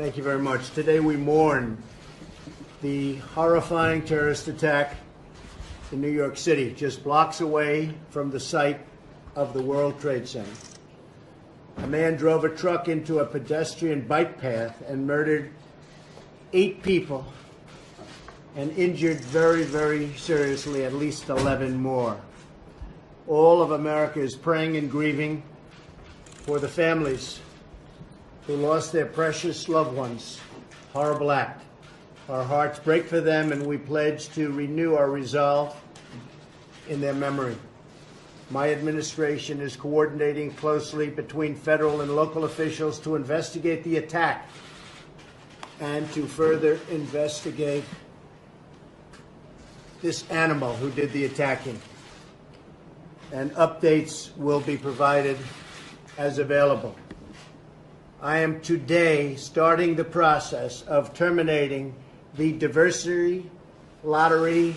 Thank you very much. Today we mourn the horrifying terrorist attack in New York City, just blocks away from the site of the World Trade Center. A man drove a truck into a pedestrian bike path and murdered 8 people and injured very, very seriously at least 11 more. All of America is praying and grieving for the families who lost their precious loved ones. Horrible act. Our hearts break for them, and we pledge to renew our resolve in their memory. My administration is coordinating closely between federal and local officials to investigate the attack and to further investigate this animal who did the attacking. And updates will be provided as available. I am today starting the process of terminating the diversity lottery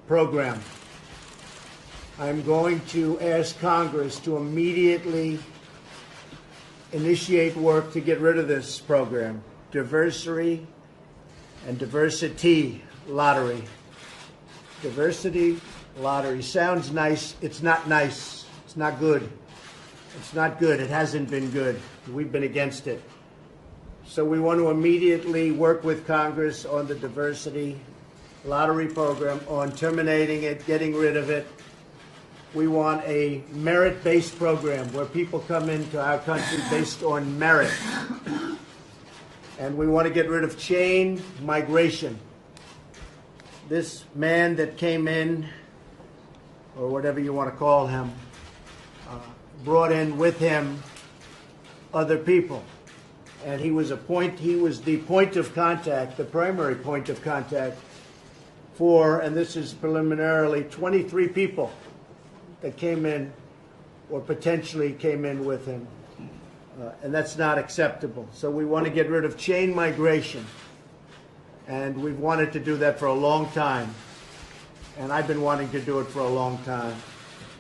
program. I'm going to ask Congress to immediately initiate work to get rid of this program. Diversity and diversity lottery. Diversity lottery sounds nice. It's not nice. It's not good. It's not good. It hasn't been good. We've been against it. So we want to immediately work with Congress on the diversity lottery program, on terminating it, getting rid of it. We want a merit-based program where people come into our country based on merit. And we want to get rid of chain migration. This man that came in, or whatever you want to call him, brought in with him other people. And he was the point of contact, the primary point of contact for, and this is preliminarily, 23 people that came in or potentially came in with him. And that's not acceptable. So we want to get rid of chain migration. And we've wanted to do that for a long time. And I've been wanting to do it for a long time.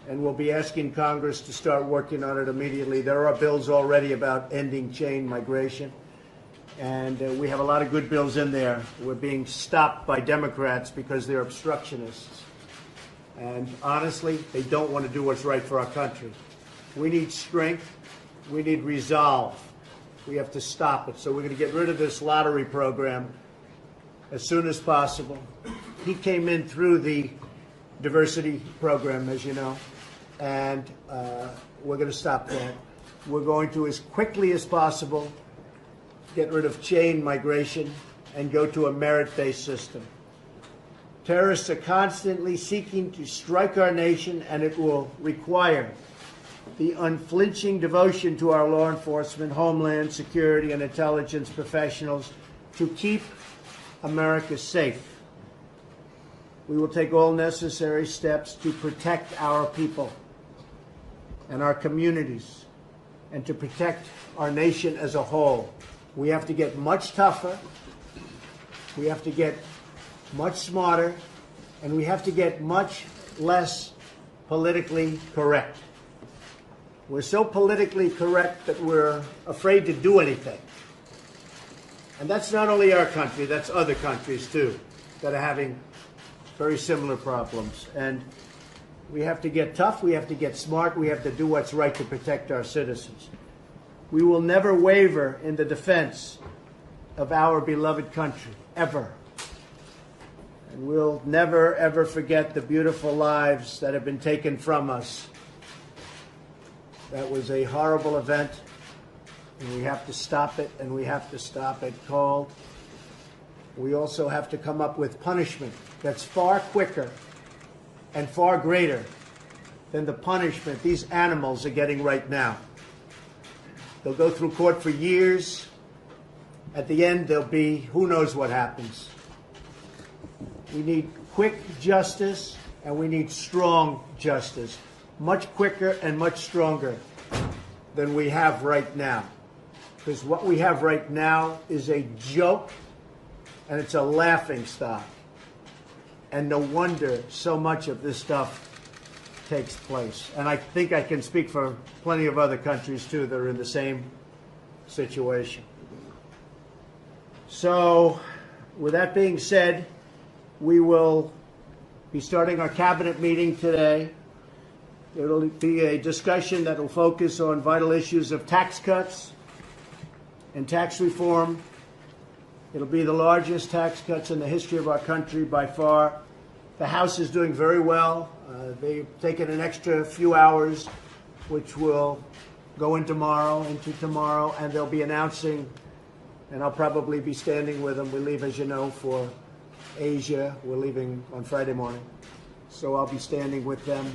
And we'll be asking Congress to start working on it immediately. There are bills already about ending chain migration. And we have a lot of good bills in there. We're being stopped by Democrats because they're obstructionists. And honestly, they don't want to do what's right for our country. We need strength. We need resolve. We have to stop it. So we're going to get rid of this lottery program as soon as possible. He came in through the diversity program, as you know, and we're going to stop that. We're going to, as quickly as possible, get rid of chain migration and go to a merit-based system. Terrorists are constantly seeking to strike our nation, and it will require the unflinching devotion to our law enforcement, homeland security, and intelligence professionals to keep America safe. We will take all necessary steps to protect our people and our communities and to protect our nation as a whole. We have to get much tougher. We have to get much smarter, and we have to get much less politically correct. We're so politically correct that we're afraid to do anything. And that's not only our country, that's other countries too that are having very similar problems. And we have to get tough, we have to get smart, we have to do what's right to protect our citizens. We will never waver in the defense of our beloved country, ever. And we'll never, ever forget the beautiful lives that have been taken from us. That was a horrible event, and we have to stop it, and we have to stop it cold. We also have to come up with punishment that's far quicker and far greater than the punishment these animals are getting right now. They'll go through court for years. At the end, there'll be who knows what happens. We need quick justice, and we need strong justice, much quicker and much stronger than we have right now. Because what we have right now is a joke, and it's a laughing stock. And no wonder so much of this stuff takes place. And I think I can speak for plenty of other countries, too, that are in the same situation. So, with that being said, we will be starting our cabinet meeting today. It'll be a discussion that will focus on vital issues of tax cuts and tax reform. It'll be the largest tax cuts in the history of our country by far. The House is doing very well. They've taken an extra few hours, which will go into tomorrow, and they'll be announcing, and I'll probably be standing with them. We leave, as you know, for Asia. We're leaving on Friday morning. So I'll be standing with them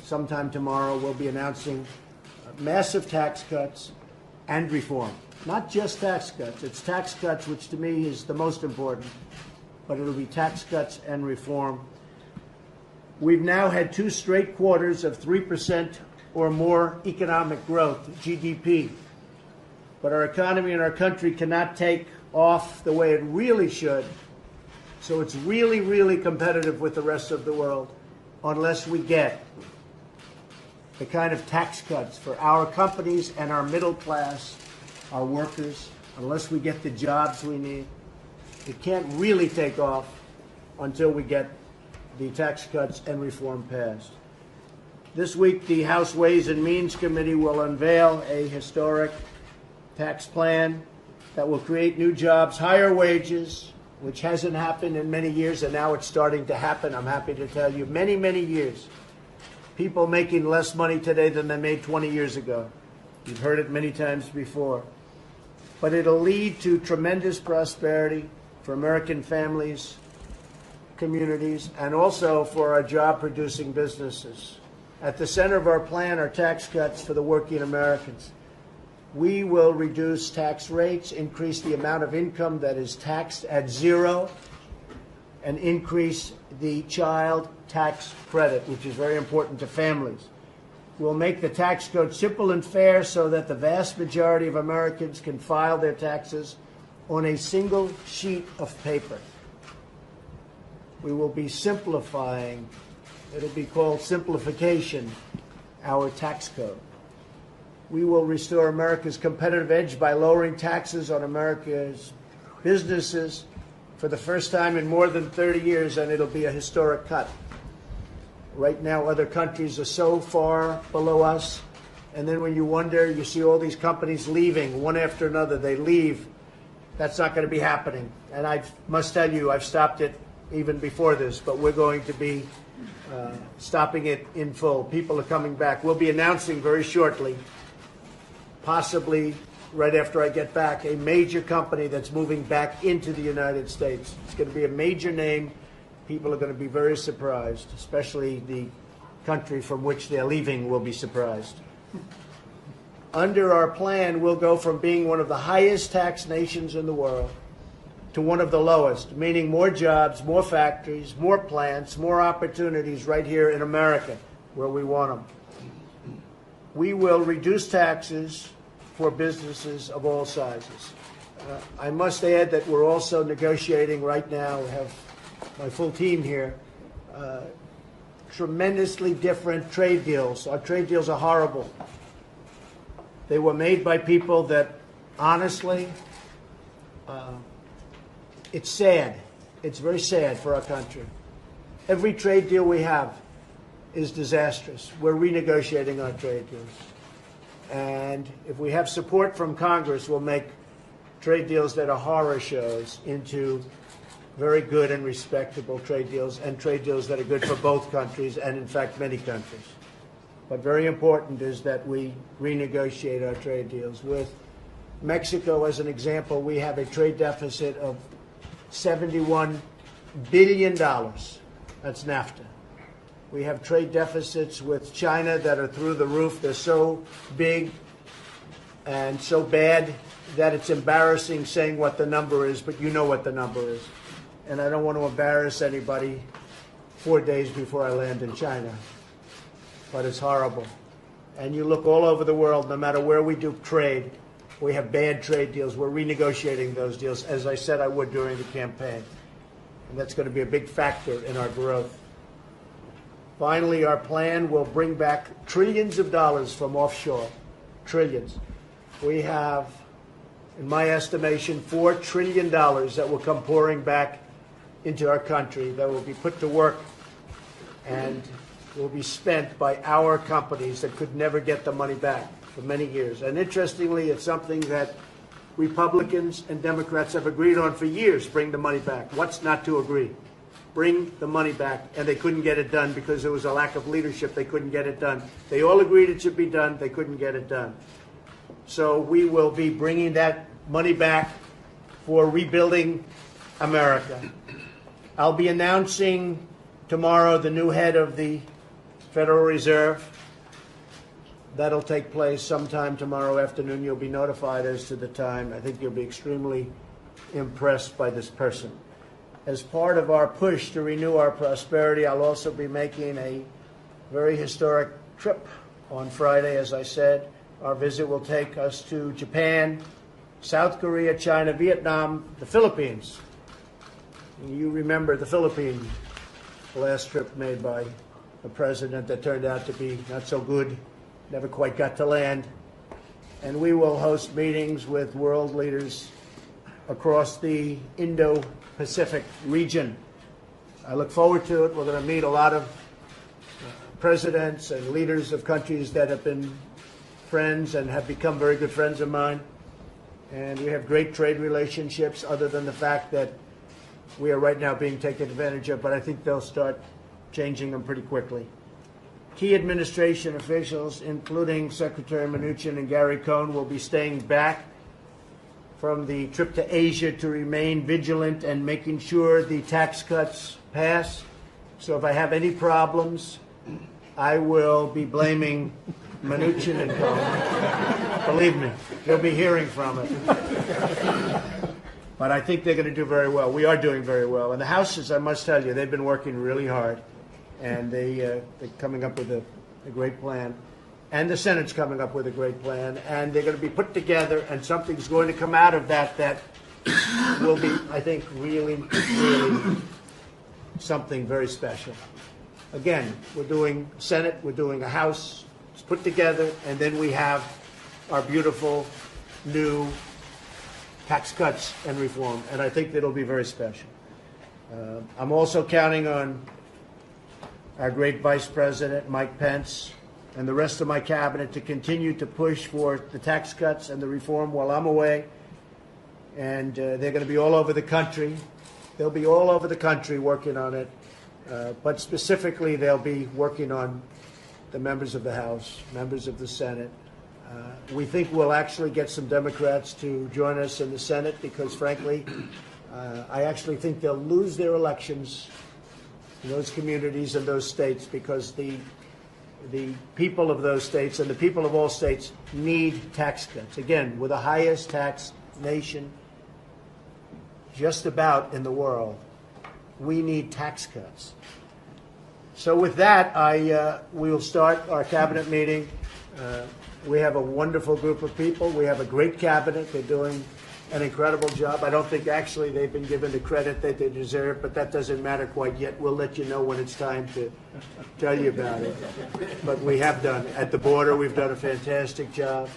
sometime tomorrow. We'll be announcing massive tax cuts and reform. Not just tax cuts. It's tax cuts, which to me is the most important, but it'll be tax cuts and reform. We've now had 2 straight quarters of 3% or more economic growth, GDP. But our economy and our country cannot take off the way it really should. So it's really, really competitive with the rest of the world unless we get the kind of tax cuts for our companies and our middle class, our workers, unless we get the jobs we need. It can't really take off until we get the tax cuts and reform passed. This week, the House Ways and Means Committee will unveil a historic tax plan that will create new jobs, higher wages, which hasn't happened in many years, and now it's starting to happen. I'm happy to tell you, many, many years. People making less money today than they made 20 years ago. You've heard it many times before. But it'll lead to tremendous prosperity for American families, communities, and also for our job-producing businesses. At the center of our plan are tax cuts for the working Americans. We will reduce tax rates, increase the amount of income that is taxed at zero, and increase the child tax credit, which is very important to families. We'll make the tax code simple and fair so that the vast majority of Americans can file their taxes on a single sheet of paper. We will be simplifying, it'll be called simplification, our tax code. We will restore America's competitive edge by lowering taxes on America's businesses for the first time in more than 30 years, and it'll be a historic cut. Right now, other countries are so far below us, and then when you wonder, you see all these companies leaving, one after another, they leave. That's not going to be happening. And I must tell you, I've stopped it even before this, but we're going to be stopping it in full. People are coming back. We'll be announcing very shortly, possibly right after I get back, a major company that's moving back into the United States. It's going to be a major name. People are going to be very surprised, especially the country from which they're leaving will be surprised. Under our plan, we'll go from being one of the highest tax nations in the world to one of the lowest, meaning more jobs, more factories, more plants, more opportunities right here in America, where we want them. We will reduce taxes for businesses of all sizes. I must add that we're also negotiating right now, we have my full team here, tremendously different trade deals. Our trade deals are horrible. They were made by people that, honestly, it's sad. It's very sad for our country. Every trade deal we have is disastrous. We're renegotiating our trade deals. And if we have support from Congress, we'll make trade deals that are horror shows into very good and respectable trade deals, and trade deals that are good for both countries and, in fact, many countries. But very important is that we renegotiate our trade deals. With Mexico, as an example, we have a trade deficit of $71 billion. That's NAFTA. We have trade deficits with China that are through the roof. They're so big and so bad that it's embarrassing saying what the number is, but you know what the number is. And I don't want to embarrass anybody 4 days before I land in China. But it's horrible. And you look all over the world, no matter where we do trade, we have bad trade deals. We're renegotiating those deals, as I said I would during the campaign. And that's going to be a big factor in our growth. Finally, our plan will bring back trillions of dollars from offshore. Trillions. We have in my estimation, $4 trillion that will come pouring back into our country, that will be put to work and will be spent by our companies that could never get the money back for many years. And interestingly, it's something that Republicans and Democrats have agreed on for years, bring the money back. What's not to agree? Bring the money back. And they couldn't get it done because there was a lack of leadership. They couldn't get it done. They all agreed it should be done. They couldn't get it done. So we will be bringing that money back for rebuilding America. I'll be announcing tomorrow the new head of the Federal Reserve. That'll take place sometime tomorrow afternoon. You'll be notified as to the time. I think you'll be extremely impressed by this person. As part of our push to renew our prosperity, I'll also be making a very historic trip on Friday, as I said. Our visit will take us to Japan, South Korea, China, Vietnam, the Philippines. And you remember the Philippines, the last trip made by a president that turned out to be not so good, never quite got to land. And we will host meetings with world leaders across the Indo-Pacific region. I look forward to it. We're going to meet a lot of presidents and leaders of countries that have been friends and have become very good friends of mine. And we have great trade relationships, other than the fact that we are right now being taken advantage of, but I think they'll start changing them pretty quickly. Key administration officials, including Secretary Mnuchin and Gary Cohn, will be staying back from the trip to Asia to remain vigilant and making sure the tax cuts pass. So if I have any problems, I will be blaming Mnuchin and Cohn. Believe me, you'll be hearing from it. But I think they're going to do very well. We are doing very well. And the Houses, I must tell you, they've been working really hard. And they're coming up with a great plan. And the Senate's coming up with a great plan. And they're going to be put together, and something's going to come out of that that will be, I think, really, really something very special. Again, we're doing Senate, we're doing a House. It's put together, and then we have our beautiful new tax cuts and reform, and I think that'll be very special. I'm also counting on our great Vice President, Mike Pence, and the rest of my cabinet to continue to push for the tax cuts and the reform while I'm away. And they're going to be all over the country. They'll be all over the country working on it. But specifically, they'll be working on the members of the House, members of the Senate. We think we'll actually get some Democrats to join us in the Senate because, frankly, I actually think they'll lose their elections in those communities and those states because the people of those states and the people of all states need tax cuts. Again, we're the highest tax nation just about in the world. We need tax cuts. So with that, we will start our cabinet meeting. We have a wonderful group of people. We have a great cabinet. They're doing an incredible job. I don't think actually they've been given the credit that they deserve, but that doesn't matter quite yet. We'll let you know when it's time to tell you about it. But we have done. At the border, we've done a fantastic job.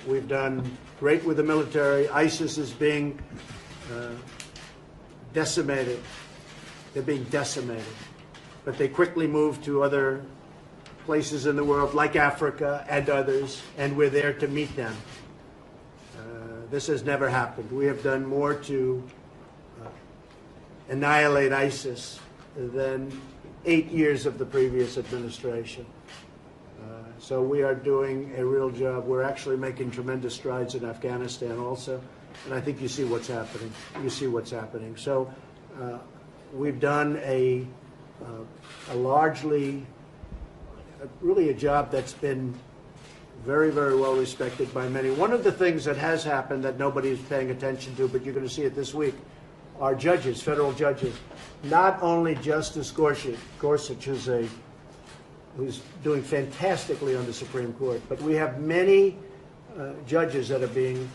We've done great with the military. ISIS is being decimated. They're being decimated. But they quickly moved to other places in the world, like Africa and others, and we're there to meet them. This has never happened. We have done more to annihilate ISIS than 8 years of the previous administration. So we are doing a real job. We're actually making tremendous strides in Afghanistan also, and I think you see what's happening. You see what's happening. So we've done a largely, really a job that's been very, very well respected by many. One of the things that has happened that nobody is paying attention to, but you're going to see it this week, are judges, federal judges. Not only Justice Gorsuch, who's doing fantastically on the Supreme Court, but we have many judges that are being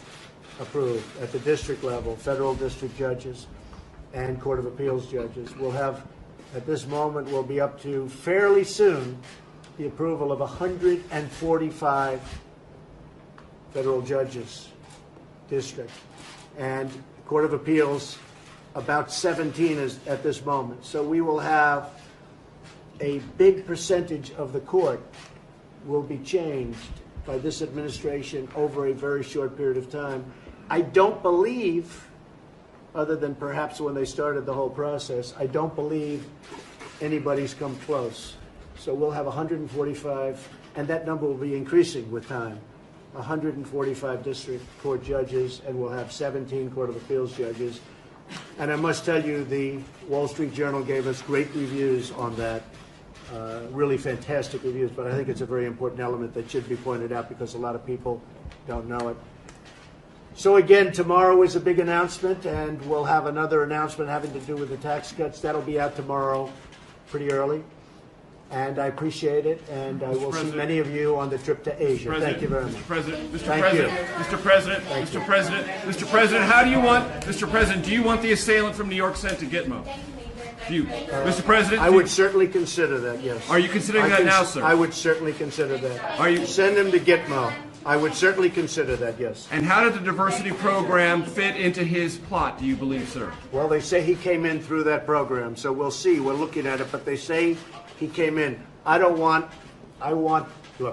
approved at the district level, federal district judges and Court of Appeals judges. We'll have, at this moment, we'll be up to fairly soon the approval of 145 federal judges. district. And Court of Appeals, about 17 is at this moment. So we will have a big percentage of the court will be changed by this administration over a very short period of time. I don't believe, other than perhaps when they started the whole process, I don't believe anybody's come close. So we'll have 145, and that number will be increasing with time. 145 district court judges, and we'll have 17 Court of Appeals judges. And I must tell you, the Wall Street Journal gave us great reviews on that, really fantastic reviews, but I think it's a very important element that should be pointed out because a lot of people don't know it. So again, tomorrow is a big announcement, and we'll have another announcement having to do with the tax cuts. That'll be out tomorrow pretty early. And I appreciate it, and I will see many of you on the trip to Asia. Thank you very much. Mr. President, how do you want, Mr. President, do you want the assailant from New York sent to Gitmo? Do you, Mr. President? I would certainly consider that, yes. Are you considering that now, sir? I would certainly consider that. Are you? Send him to Gitmo. I would certainly consider that, yes. And how did the diversity program fit into his plot, do you believe, sir? Well, they say he came in through that program, so we'll see. We're looking at it, but they say he came in. Look,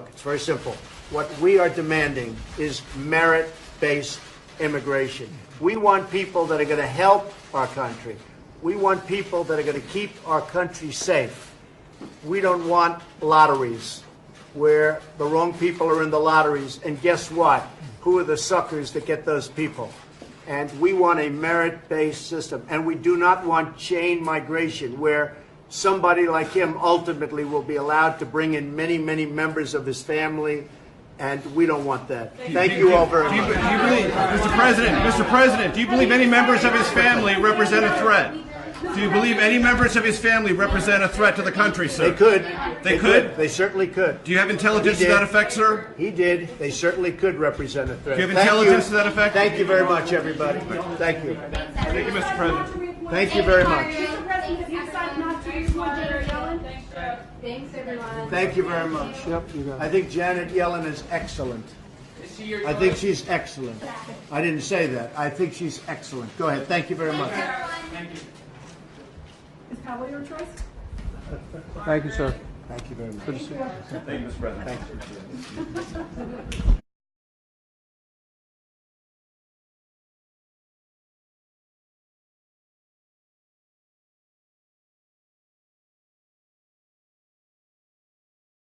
it's very simple. What we are demanding is merit-based immigration. We want people that are going to help our country. We want people that are going to keep our country safe. We don't want lotteries where the wrong people are in the lotteries, and guess what? Who are the suckers that get those people? And we want a merit-based system, and we do not want chain migration where somebody like him ultimately will be allowed to bring in many, many members of his family, and we don't want that. Thank you all very much. Do you believe, Mr. President, do you believe any members of his family represent a threat? Do you believe any members of his family represent a threat to the country, sir? They could. They could? They certainly could. Do you have intelligence to that effect, sir? He did. They certainly could represent a threat. Do you have intelligence to that effect? Thank you very much, everybody. Thank you. Thank you, Mr. President. Thank you very much. Thanks, everyone. Thank you very much. Yep, you got it. I think Janet Yellen is excellent. I think she's excellent. I didn't say that. I think she's excellent. Go ahead. Thank you very much. Thank you. Is Powell your choice? Thank you, sir. Thank you very much. Thank you, Mr. President. Thank you.